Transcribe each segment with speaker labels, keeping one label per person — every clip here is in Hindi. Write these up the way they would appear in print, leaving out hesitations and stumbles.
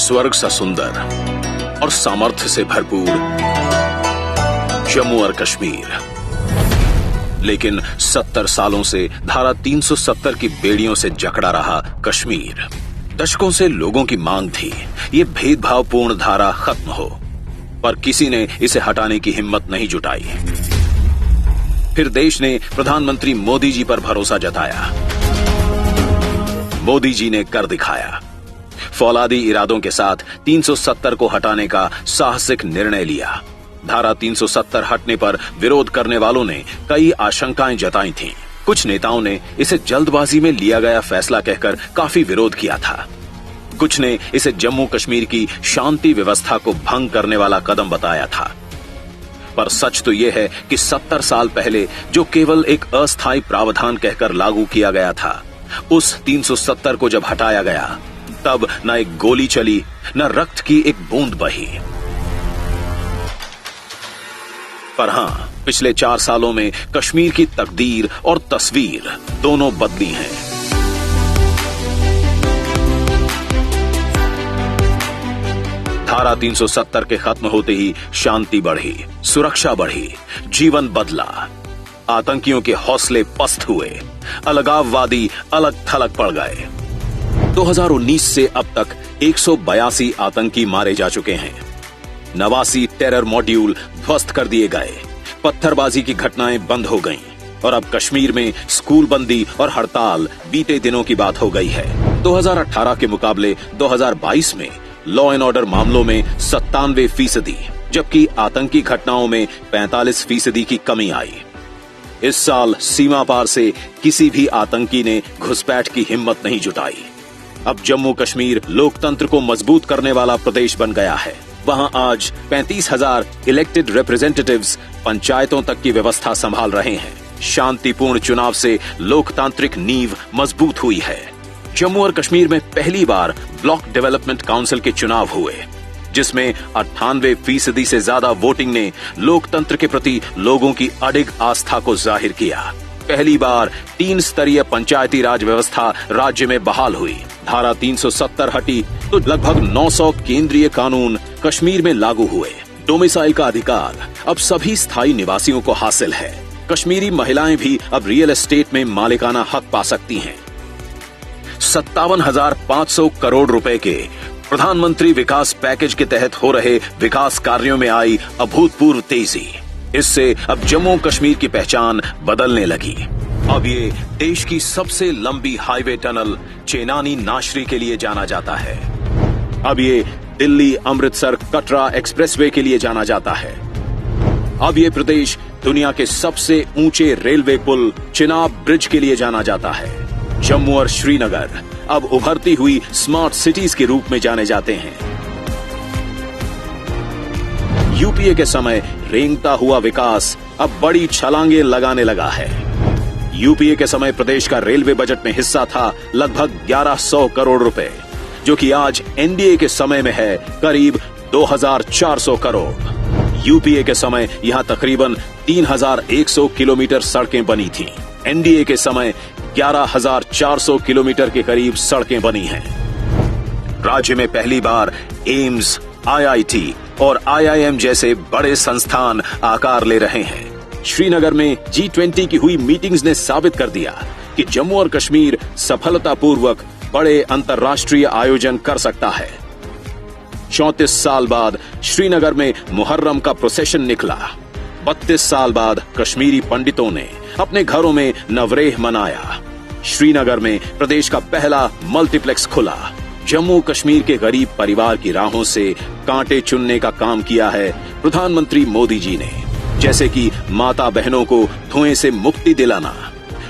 Speaker 1: स्वर्ग सा सुंदर और सामर्थ्य से भरपूर जम्मू और कश्मीर, लेकिन 70 सालों से धारा 370 की बेड़ियों से जकड़ा रहा कश्मीर। दशकों से लोगों की मांग थी ये भेदभावपूर्ण धारा खत्म हो, पर किसी ने इसे हटाने की हिम्मत नहीं जुटाई। फिर देश ने प्रधानमंत्री मोदी जी पर भरोसा जताया। मोदी जी ने कर दिखाया। फौलादी इरादों के साथ 370 को हटाने का साहसिक निर्णय लिया। धारा 370 हटने पर विरोध करने वालों ने कई आशंकाएं जताई थीं। कुछ नेताओं ने इसे जल्दबाजी में लिया गया फैसला कहकर काफी विरोध किया था। कुछ ने इसे जम्मू कश्मीर की शांति व्यवस्था को भंग करने वाला कदम बताया था। पर सच तो यह है कि 70 साल पहले जो केवल एक अस्थायी प्रावधान कहकर लागू किया गया था, उस 370 को जब हटाया गया, तब न एक गोली चली, न रक्त की एक बूंद बही। पर हां, पिछले 4 सालों में कश्मीर की तकदीर और तस्वीर दोनों बदली हैं। धारा 370 के खत्म होते ही शांति बढ़ी, सुरक्षा बढ़ी, जीवन बदला। आतंकियों के हौसले पस्त हुए, अलगाववादी अलग थलग पड़ गए। 2019 से अब तक 182 आतंकी मारे जा चुके हैं। 89 टेरर मॉड्यूल ध्वस्त कर दिए गए, पत्थरबाजी की घटनाएं बंद हो गईं और अब कश्मीर में स्कूल बंदी और हड़ताल बीते दिनों की बात हो गई है। 2018 के मुकाबले 2022 में लॉ एंड ऑर्डर मामलों में 97%, जबकि आतंकी घटनाओं में 45% की कमी आई। इस साल सीमा पार से किसी भी आतंकी ने घुसपैठ की हिम्मत नहीं जुटाई। अब जम्मू कश्मीर लोकतंत्र को मजबूत करने वाला प्रदेश बन गया है। वहां आज 35,000 इलेक्टेड रिप्रेजेंटेटिव्स पंचायतों तक की व्यवस्था संभाल रहे हैं। शांतिपूर्ण चुनाव से लोकतांत्रिक नींव मजबूत हुई है। जम्मू और कश्मीर में पहली बार ब्लॉक डेवलपमेंट काउंसिल के चुनाव हुए, जिसमें 98% से ज्यादा वोटिंग ने लोकतंत्र के प्रति लोगों की अडिग आस्था को जाहिर किया। पहली बार 3 स्तरीय पंचायती राज व्यवस्था राज्य में बहाल हुई। धारा 370 हटी तो लगभग 900 केंद्रीय कानून कश्मीर में लागू हुए। डोमिसाइल का अधिकार अब सभी स्थायी निवासियों को हासिल है। कश्मीरी महिलाएं भी अब रियल एस्टेट में मालिकाना हक पा सकती हैं। 57,500 करोड़ रुपए के प्रधानमंत्री विकास पैकेज के तहत हो रहे विकास कार्यों में आई अभूतपूर्व तेजी। इससे अब जम्मू कश्मीर की पहचान बदलने लगी। अब ये देश की सबसे लंबी हाईवे टनल चेनानी नाशरी के लिए जाना जाता है। अब ये दिल्ली अमृतसर कटरा एक्सप्रेसवे के लिए जाना जाता है। अब ये प्रदेश दुनिया के सबसे ऊंचे रेलवे पुल चिनाब ब्रिज के लिए जाना जाता है। जम्मू और श्रीनगर अब उभरती हुई स्मार्ट सिटीज के रूप में जाने जाते हैं। यूपीए के समय रेंगता हुआ विकास अब बड़ी छलांगे लगाने लगा है। यूपीए के समय प्रदेश का रेलवे बजट में हिस्सा था लगभग 1100 करोड़ रुपए, जो कि आज एनडीए के समय में है करीब 2400 करोड़। यूपीए के समय यहां तकरीबन 3100 किलोमीटर सड़कें बनी थीं। एनडीए के समय 11,400 किलोमीटर के करीब सड़कें बनी हैं। राज्य में पहली बार एम्स, आईआईटी और आईआईएम जैसे बड़े संस्थान आकार ले रहे हैं। श्रीनगर में G20 की हुई मीटिंग्स ने साबित कर दिया कि जम्मू और कश्मीर सफलतापूर्वक बड़े अंतर्राष्ट्रीय आयोजन कर सकता है। 34 साल बाद श्रीनगर में मुहर्रम का प्रोसेशन निकला। 32 साल बाद कश्मीरी पंडितों ने अपने घरों में नवरेह मनाया। श्रीनगर में प्रदेश का पहला मल्टीप्लेक्स खुला। जम्मू कश्मीर के गरीब परिवार की राहों से कांटे चुनने का काम किया है प्रधानमंत्री मोदी जी ने, जैसे कि माता बहनों को धुएं से मुक्ति दिलाना,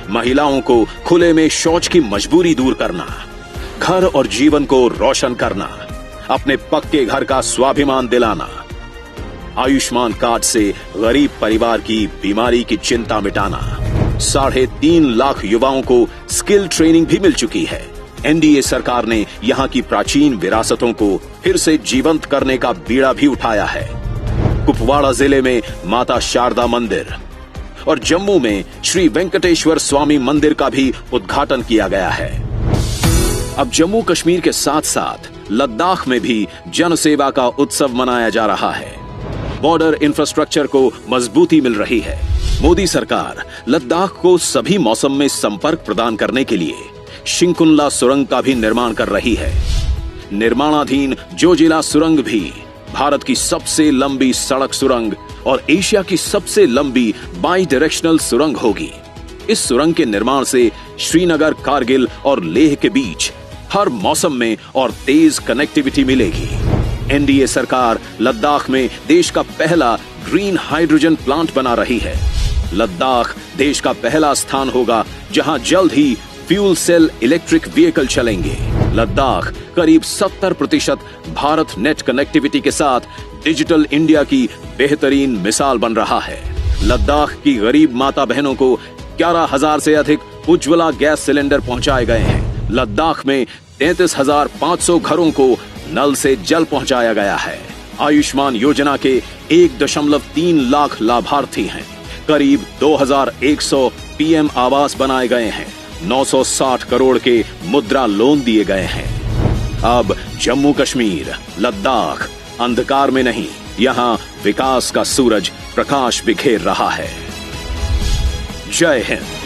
Speaker 1: महिलाओं को खुले में शौच की मजबूरी दूर करना, घर और जीवन को रोशन करना, अपने पक्के घर का स्वाभिमान दिलाना, आयुष्मान कार्ड से गरीब परिवार की बीमारी की चिंता मिटाना। 3.5 लाख युवाओं को स्किल ट्रेनिंग भी मिल चुकी है। एनडीए सरकार ने यहां की प्राचीन विरासतों को फिर से जीवंत करने का बीड़ा भी उठाया है। कुपवाड़ा जिले में माता शारदा मंदिर और जम्मू में श्री वेंकटेश्वर स्वामी मंदिर का भी उद्घाटन किया गया है। अब जम्मू कश्मीर के साथ साथ लद्दाख में भी जनसेवा का उत्सव मनाया जा रहा है। बॉर्डर इंफ्रास्ट्रक्चर को मजबूती मिल रही है। मोदी सरकार लद्दाख को सभी मौसम में संपर्क प्रदान करने के लिए शिंकुनला सुरंग का भी निर्माण कर रही है। निर्माणाधीन जोजिला सुरंग भी भारत की सबसे लंबी सड़क सुरंग और एशिया की सबसे लंबी बाई डायरेक्शनल सुरंग होगी। इस सुरंग के निर्माण से श्रीनगर, कारगिल और लेह के बीच हर मौसम में और तेज कनेक्टिविटी मिलेगी। एनडीए सरकार लद्दाख में देश का पहला ग्रीन हाइड्रोजन प्लांट बना रही है। लद्दाख देश का पहला स्थान होगा जहां जल्द ही फ्यूल सेल इलेक्ट्रिक व्हीकल चलेंगे। लद्दाख करीब 70% भारत नेट कनेक्टिविटी के साथ डिजिटल इंडिया की बेहतरीन मिसाल बन रहा है। लद्दाख की गरीब माता बहनों को 11,000 से अधिक उज्ज्वला गैस सिलेंडर पहुंचाए गए हैं। लद्दाख में 33,500 घरों को नल से जल पहुंचाया गया है। आयुष्मान योजना के 1.3 लाख लाभार्थी हैं। करीब 2,100 पीएम आवास बनाए गए हैं। 960 करोड़ के मुद्रा लोन दिए गए हैं। अब जम्मू कश्मीर, लद्दाख अंधकार में नहीं, यहां विकास का सूरज प्रकाश बिखेर रहा है। जय हिंद।